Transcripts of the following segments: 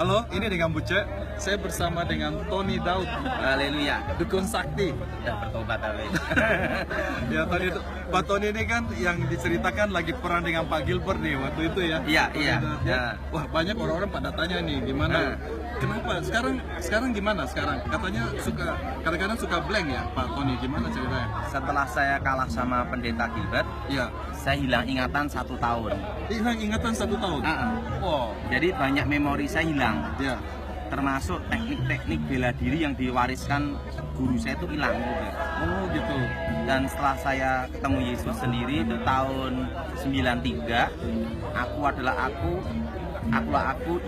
Halo, ini dengan Buce. Saya bersama dengan Tony Daud. Haleluya. Dukun sakti. Udah bertobat tapi. Ya, Pak Tony ini kan yang diceritakan lagi perang dengan Pak Gilbert nih waktu itu ya. Iya, iya. Wah, banyak orang-orang pada tanya nih gimana. Kenapa? Sekarang gimana sekarang? Katanya kadang-kadang suka blank ya, Pak Tony. Gimana ceritanya? Setelah saya kalah sama pendeta Gilbert, Ya. saya hilang ingatan 1 tahun. Hilang ingatan 1 tahun. Wow. Jadi banyak memori saya hilang. Ya. Termasuk teknik-teknik bela diri yang diwariskan guru saya itu hilang gitu. Oh gitu. Dan setelah saya ketemu Yesus sendiri itu tahun 93, aku adalah aku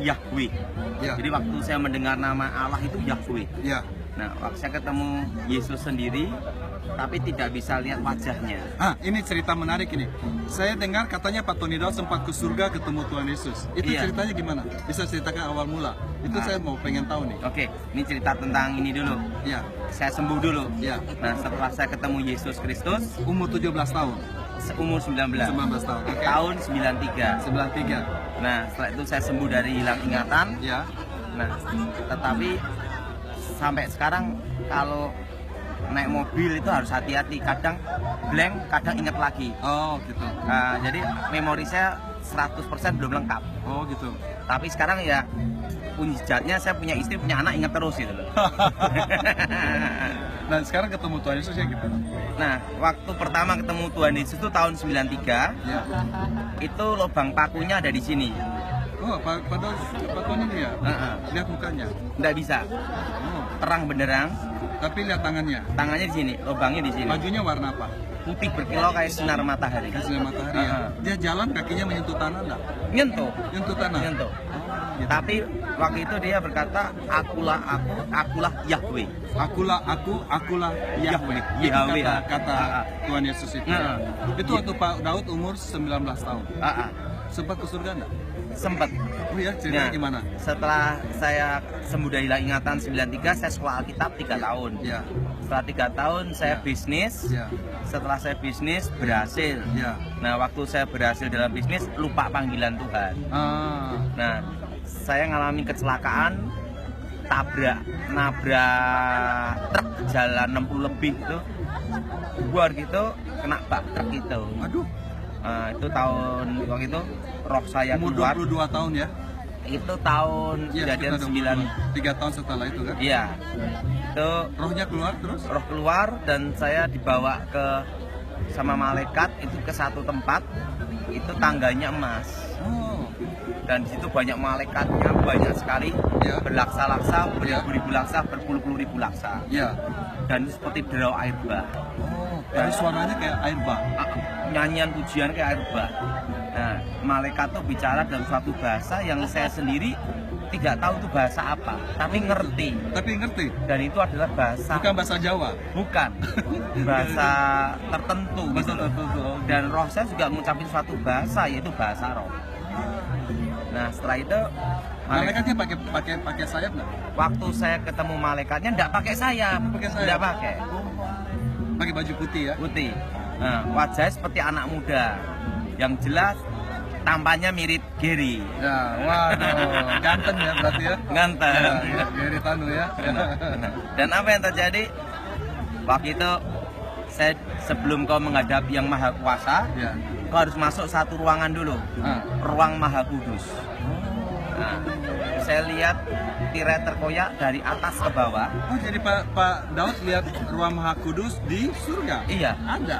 Yahweh. Ya. Jadi waktu saya mendengar nama Allah itu Yahweh. Ya. Nah, waktu saya ketemu Yesus sendiri, tapi tidak bisa lihat wajahnya. Ini cerita menarik ini. Saya dengar katanya Pak Tony Daud sempat ke surga ketemu Tuhan Yesus. Itu Iya. ceritanya gimana? Bisa ceritakan awal mula? Itu saya mau pengen tahu nih. Oke, ini cerita tentang ini dulu. Ya. Saya sembuh dulu. Ya. Nah, setelah saya ketemu Yesus Kristus, Umur 17 tahun. seumur 19. 19 tahun. Oke. Tahun 93. 93. Nah, setelah itu saya sembuh dari hilang ingatan. Ya. Nah, tetapi sampai sekarang kalau naik mobil itu harus hati-hati. Kadang blank, kadang ingat lagi. Oh gitu. Nah, jadi memori saya 100% belum lengkap. Oh gitu. Tapi sekarang ya puncaknya saya punya istri, punya anak, ingat terus gitu loh. Dan sekarang ketemu Tuhan Yesus ya gitu. Nah, waktu pertama ketemu Tuhan Yesus itu tahun 93, Ya. itu lubang pakunya ada di sini. Oh, Pak Tony ini ya. Heeh. Lihat mukanya. Nggak bisa, Oh. terang benderang, Tapi lihat tangannya. tangannya di sini, lubangnya di sini. Bajunya warna apa? Putih berkilau kayak sinar matahari. Kayak sinar matahari ya. Dia jalan kakinya menyentuh tanah enggak? Nyentuh, Nyentuh tanah. nyentuh. Gitu. Tapi waktu itu dia berkata, akulah Yahweh. Akulah Yahweh. Itu Yahweh, kata Tuhan Yesus itu. Heeh. Itu waktu Pak Daud umur 19 tahun. Sempat ke surga enggak? Sempet. Oh ya, ceritanya Nah, gimana? Setelah saya sembuh dari hilang ingatan 93, saya sekolah Alkitab 3 tahun. Ya. Setelah 3 tahun saya Ya. bisnis. Ya. Setelah saya bisnis berhasil. Ya. Nah, waktu saya berhasil dalam bisnis, lupa panggilan Tuhan. Nah, saya ngalamin kecelakaan, nabrak truk jalan 60 lebih itu, buar gitu, kena bak truk itu. Aduh, Nah, itu tahun waktu itu roh saya umur keluar. 22 tahun ya? Itu tahun Iya, kejadian sekitar 9. 3 tahun setelah itu kan? Iya. Itu Rohnya keluar terus? roh keluar dan saya dibawa sama malaikat itu ke satu tempat, itu tangganya emas. Oh, Dan di situ banyak malaikatnya, banyak sekali, Ya. berlaksa-laksa, Ya. beribu-ribu laksa, berpuluh-puluh ribu laksa. ya. Dan itu seperti derau air bah. Oh, dari suaranya kayak air bah. Nyanyian pujian kayak air bah. Nah, malaikat tuh bicara dalam suatu bahasa yang saya sendiri tidak tahu itu bahasa apa, tapi ngerti. Tapi ngerti? Dan itu adalah bahasa Bukan bahasa Jawa. bukan bahasa tertentu gitu loh. Dan roh saya juga mengucapkan suatu bahasa, yaitu bahasa roh. Nah, setelah itu Malaikatnya pakai sayap nggak? waktu saya ketemu malaikatnya enggak pakai sayap, Pakai sayap? enggak pakai, Pakai baju putih ya? putih. Nah, wajahnya seperti anak muda, yang jelas tampaknya mirip Gary, Ya, waduh, ganteng ya berarti ya? ganteng. Ya, Gary Tanu ya. Dan apa yang terjadi? Waktu itu saya sebelum kau menghadap yang maha kuasa, Ya. kau harus masuk satu ruangan dulu, ruang maha kudus. Nah, saya lihat tirai terkoyak dari atas ke bawah. Oh, jadi Pak Daud lihat ruang Maha Kudus di surga? Iya,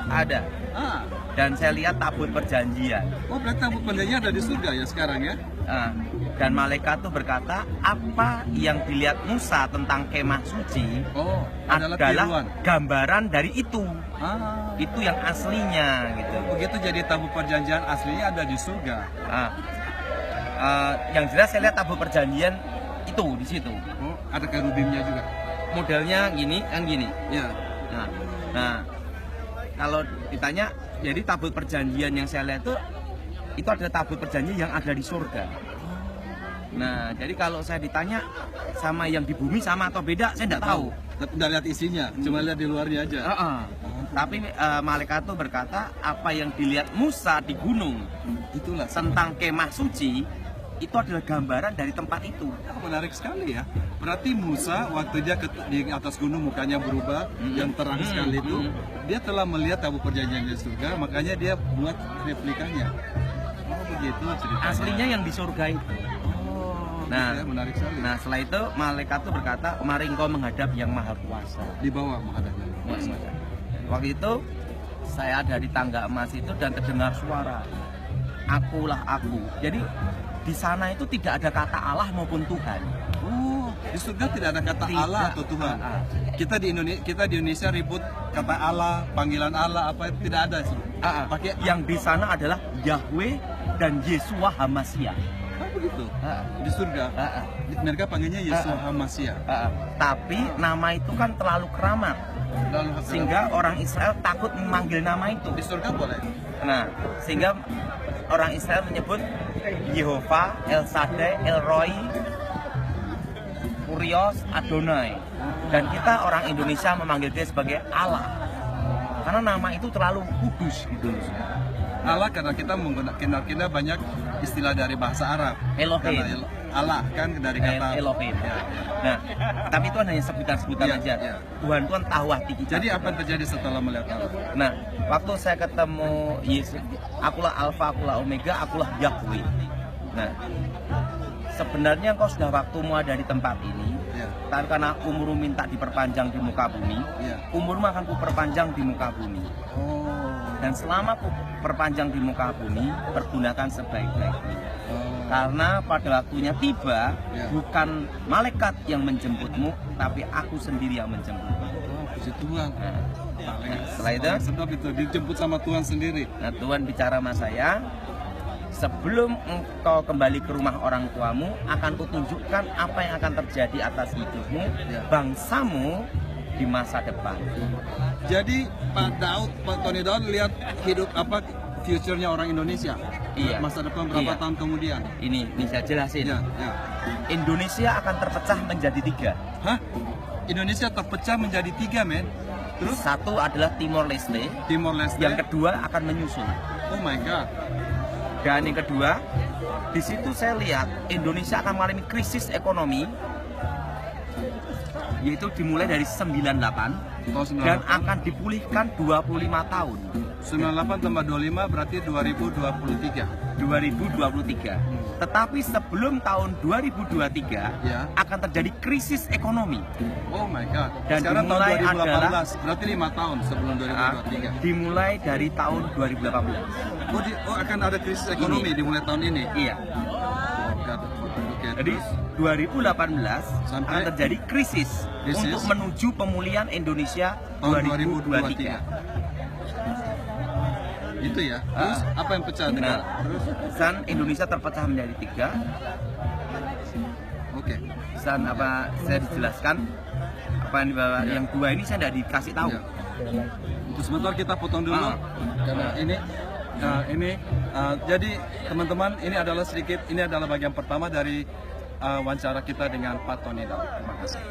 ada. Ah. Dan saya lihat tabut perjanjian. Oh, berarti tabut perjanjian ada di surga ya sekarang ya? Nah, dan malaikat itu berkata, apa yang dilihat Musa tentang kemah suci Oh, adalah adalah tiruan. gambaran dari itu. Ah. Itu yang aslinya gitu. Begitu jadi tabut perjanjian aslinya ada di surga. Nah, yang jelas saya lihat tabut perjanjian itu di situ. Oh, ada kerubimnya juga. Modelnya gini kan gini. Ya. Nah, kalau ditanya, jadi tabut perjanjian yang saya lihat itu adalah tabut perjanjian yang ada di surga. Nah, jadi kalau saya ditanya sama yang di bumi sama atau beda, saya tidak tahu. Udah lihat isinya, cuma lihat di luarnya aja. Tapi malaikat itu berkata, apa yang dilihat Musa di gunung Itulah tentang kemah suci itu adalah gambaran dari tempat itu. Menarik sekali ya. Berarti Musa waktu dia di atas gunung mukanya berubah yang terang sekali itu, dia telah melihat tabut perjanjian di surga, makanya dia buat replikanya. Oh begitu ceritanya. Aslinya yang di surga itu. Nah, gitu ya, menarik sekali. Nah, setelah itu malaikat itu berkata, mari engkau menghadap yang maha kuasa. Di bawah menghadapnya. Waktu itu saya ada di tangga emas itu dan terdengar suara, akulah aku. Jadi di sana itu tidak ada kata Allah maupun Tuhan. Oh, di surga tidak ada kata Tidak. Allah atau Tuhan. Kita di Indonesia ribut kata Allah, panggilan Allah apa itu tidak ada sih. Pakai yang di sana adalah Yahweh dan Yesua Hamashiach. Oh begitu. Di surga. Mereka panggilnya Yesua Hamashiach. Tapi nama itu kan terlalu keramat. Sehingga orang Israel takut memanggil nama itu. Di surga boleh. Nah, sehingga orang Israel menyebut Yehova, El Shaddai, El Roi, Kurios, Adonai. Dan kita orang Indonesia memanggil dia sebagai Allah. Karena nama itu terlalu kudus gitu. Allah karena kita menggunakan kita banyak istilah dari bahasa Arab. Elohim. Karena Allah kan dari kata Elohim. Ya. Nah, tapi itu hanya sebutan-sebutan Ya, aja. ya. Tuhan tahu hati kita. Jadi apa yang terjadi setelah melihat Allah? Nah, waktu saya ketemu Yesus, akulah Alfa, akulah Omega, akulah Yahweh. Nah, sebenarnya engkau sudah waktumu ada di tempat ini. Ya. Tapi karena umurmu minta diperpanjang di muka bumi, Ya. umurmu akan kuperpanjang di muka bumi. Oh. Dan selama ku perpanjang di muka bumi, pergunakan sebaik-baiknya. Oh. Karena pada waktunya tiba, Ya. bukan malaikat yang menjemputmu, tapi aku sendiri yang menjemputmu. Oh, puji Tuhan. Nah, setelah itu, Sedap itu dijemput sama Tuhan sendiri. nah, Tuhan bicara sama saya, sebelum engkau kembali ke rumah orang tuamu, akan kutunjukkan apa yang akan terjadi atas hidupmu, Ya. bangsamu di masa depan. Jadi Pak Tony Daud lihat hidup apa future-nya orang Indonesia. Iya. Masa depan berapa Iya. tahun kemudian? Ini saya jelasin. Ya, ya. Indonesia akan terpecah menjadi 3. Hah? Indonesia terpecah menjadi 3, men. Terus Satu adalah Timor Leste, Timor Leste. yang kedua akan menyusul. Oh my god. Dan yang kedua, di situ saya lihat Indonesia akan mengalami krisis ekonomi, yaitu dimulai dari 98 dan akan dipulihkan 25 tahun. 98 tambah 25 berarti 2023. 2023. Tetapi sebelum tahun 2023 Ya. akan terjadi krisis ekonomi. Oh my god. Dan Sekarang tahun dimulai 2018 berarti 5 tahun sebelum 2023. Dimulai dari tahun 2018. Oh, akan ada krisis ekonomi dimulai tahun ini. Iya. Oh god. Oke. Jadi 2018 Sampai akan terjadi krisis untuk menuju pemulihan Indonesia tahun 2023. Itu ya. Terus apa yang pecah Nah, dengan? Terus dan Indonesia terpecah menjadi 3. oke. Dan apa saya dijelaskan apa yang di bawah yang 2 ini saya tidak dikasih tahu. Ya. Untuk sebentar kita potong dulu karena ini jadi teman-teman ini adalah bagian pertama dari wawancara kita dengan Pak Tony Daud. Terima kasih.